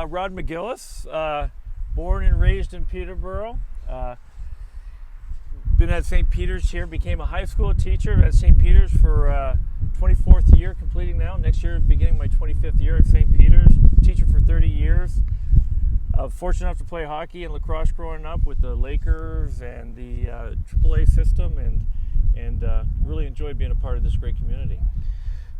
Rod McGillis, born and raised in Peterborough. Been at St. Peter's here, became a high school teacher at St. Peter's for 24th year completing now. Next year, beginning my 25th year at St. Peter's. Teacher for 30 years. Fortunate enough to play hockey and lacrosse growing up with the Lakers and the AAA system, and really enjoyed being a part of this great community.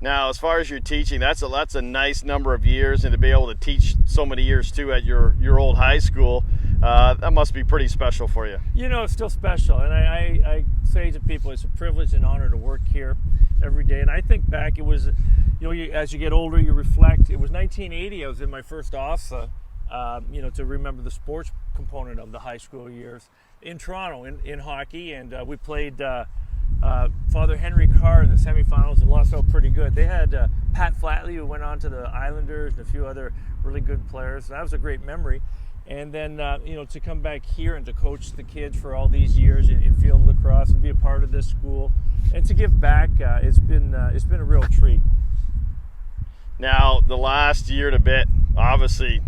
Now, as far as your teaching, that's a nice number of years, and to be able to teach so many years too at your old high school, that must be pretty special for you. You know, it's still special, and I say to people, it's a privilege and honor to work here every day. And I think back, it was, as you get older, you reflect. It was 1980. I was in my first OSA, to remember the sports component of the high school years in Toronto in hockey, and we played Father Henry Carr in the semifinals and lost out pretty good. They had Pat Flatley, who went on to the Islanders, and a few other really good players. That was a great memory. And then, to come back here and to coach the kids for all these years in field lacrosse and be a part of this school and to give back, it's been a real treat. Now, the last year and a bit, obviously,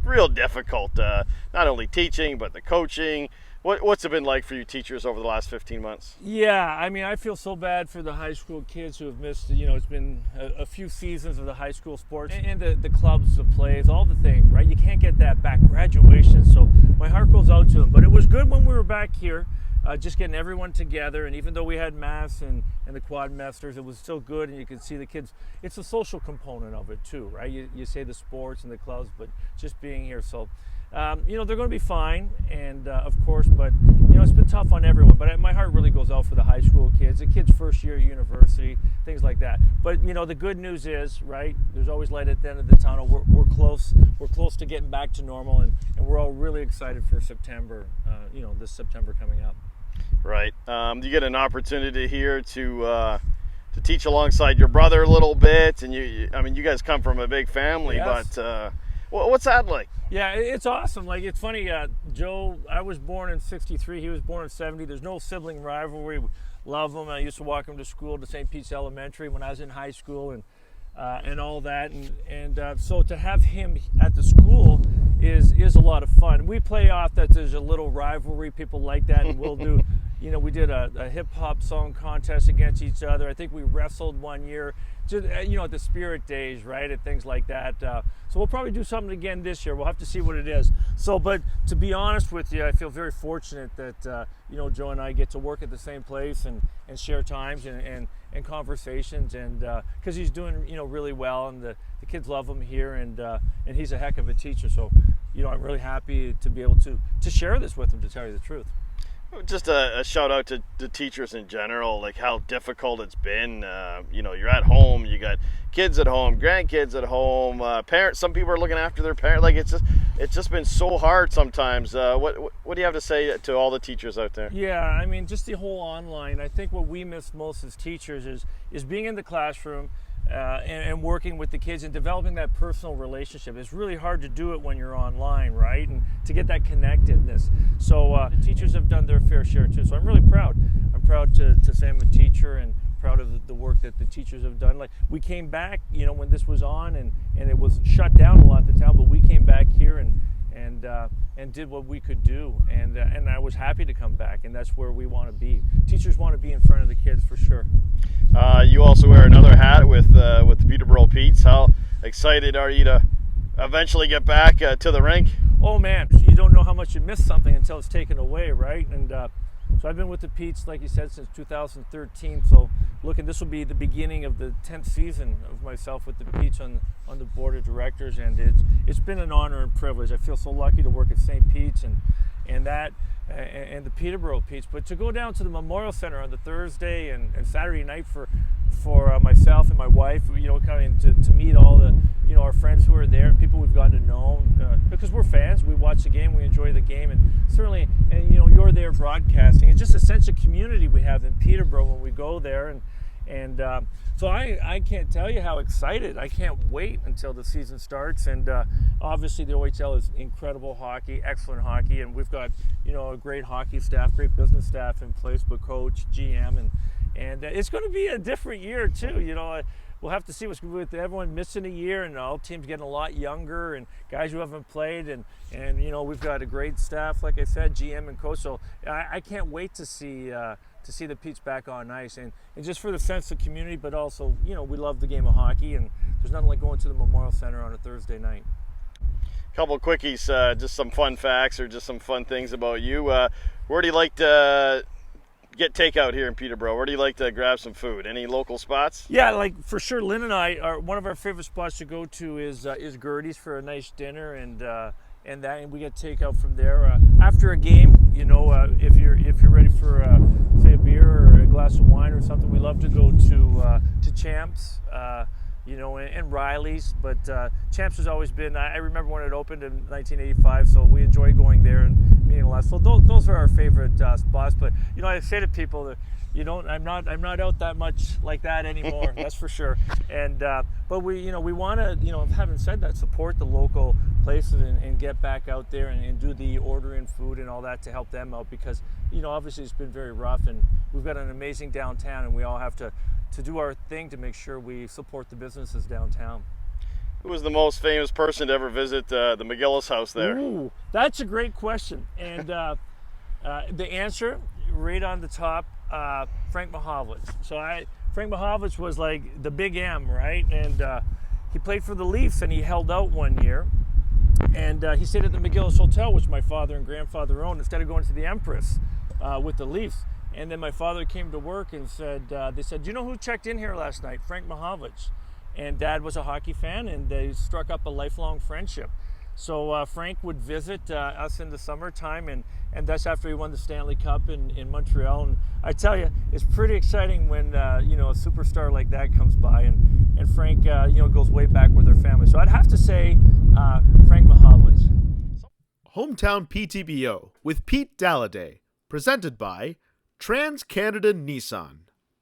real difficult. Not only teaching, but the coaching. What's it been like for you teachers over the last 15 months? Yeah, I mean, I feel so bad for the high school kids who have missed, it's been a few seasons of the high school sports and the clubs, the plays, all the things, right? You can't get that back. Graduation, so my heart goes out to them. But it was good when we were back here, just getting everyone together. And even though we had masks and the quadmesters, it was still good, and you could see the kids. It's a social component of it too, right? You say the sports and the clubs, but just being here. So, they're going to be fine, and of course, but it's been tough on everyone. But my heart really goes out for the high school kids, the kids first year at university, things like that. But the good news is, right, there's always light at the end of the tunnel. We're close to getting back to normal, and we're all really excited for September. This September coming up. Right. You get an opportunity here to teach alongside your brother a little bit, and you guys come from a big family, yes. But what's that like? Yeah, it's awesome. Like, it's funny, Joe, I was born in 63, he was born in 70. There's no sibling rivalry. We love him. I used to walk him to school, to St. Pete's Elementary when I was in high school, and all that. And so to have him at the school is a lot of fun. We play off that there's a little rivalry. People like that, and we'll do, we did a hip-hop song contest against each other. I think we wrestled one year, just, at the Spirit Days, right, and things like that. So we'll probably do something again this year. We'll have to see what it is. So, but to be honest with you, I feel very fortunate that, Joe and I get to work at the same place and share times and conversations, and because he's doing, really well, and the kids love him here, and he's a heck of a teacher. So, I'm really happy to be able to share this with him, to tell you the truth. Just a shout out to the teachers in general, like how difficult it's been. You're at home, you got kids at home, grandkids at home, parents. Some people are looking after their parents. Like, it's just been so hard sometimes. What do you have to say to all the teachers out there? Yeah, I mean, just the whole online. I think what we miss most as teachers is being in the classroom. And working with the kids and developing that personal relationship. It's really hard to do it when you're online, right? And to get that connectedness. So the teachers have done their fair share too. So I'm really proud. I'm proud to say I'm a teacher, and proud of the work that the teachers have done. Like, we came back, when this was on and it was shut down a lot of the town, but we came back here and did what we could do, and I was happy to come back, and that's where we want to be. Teachers want to be in front of the kids for sure. You also wear another hat with the Peterborough Petes. How excited are you to eventually get back to the rink? Oh man, you don't know how much you miss something until it's taken away, right? And so I've been with the Petes, like you said, since 2013. So this will be the beginning of the 10th season of myself with the Petes on the board of directors, and it's been an honor and privilege. I feel so lucky to work at St. Pete's and the Peterborough Petes. But to go down to the Memorial Center on the Thursday and Saturday night for myself and my wife, kind of to meet all the, our friends who are there, people we've gotten to know, because we're fans. We watch the game, we enjoy the game, and certainly, you're there broadcasting. It's just a sense of community we have in Peterborough when we go there, and so I can't tell you how excited. I can't wait until the season starts, and obviously the OHL is incredible hockey, excellent hockey, and we've got a great hockey staff, great business staff in place, but coach, GM, and it's going to be a different year too. we'll have to see what's with everyone missing a year and all teams getting a lot younger and guys who haven't played, and we've got a great staff, like I said, GM and coach. So I can't wait to see the Petes back on ice, and just for the sense of community, but also, we love the game of hockey, and there's nothing like going to the Memorial Center on a Thursday night. Couple quickies, just some fun facts or just some fun things about you. Where do you like to get takeout here in Peterborough? Where do you like to grab some food? Any local spots? Yeah, like for sure, Lynn and I one of our favorite spots to go to is Gertie's for a nice dinner, and we get takeout from there after a game. If you're ready for say a beer or a glass of wine or something, we love to go to Champs. And Riley's, but Champs has always been, I remember when it opened in 1985, so we enjoy going there and meeting a lot. So those are our favorite spots, but I say to people that I'm not out that much like that anymore. That's for sure. And but we want to, having said that, support the local places and get back out there and do the ordering food and all that to help them out, because obviously it's been very rough, and we've got an amazing downtown, and we all have to do our thing to make sure we support the businesses downtown. Who was the most famous person to ever visit the McGillis house there? Ooh, that's a great question. And the answer, right on the top, Frank Mahovlich. So Frank Mahovlich was like the big M, right? And he played for the Leafs, and he held out one year. And he stayed at the McGillis Hotel, which my father and grandfather owned, instead of going to the Empress with the Leafs. And then my father came to work and said, they said, "Do you know who checked in here last night? Frank Mahovlich." And Dad was a hockey fan, and they struck up a lifelong friendship. So Frank would visit us in the summertime, and that's after he won the Stanley Cup in Montreal. And I tell you, it's pretty exciting when a superstar like that comes by, and Frank goes way back with their family. So I'd have to say Frank Mahovlich. Hometown PTBO with Pete Dalliday, presented by Trans-Canada Nissan.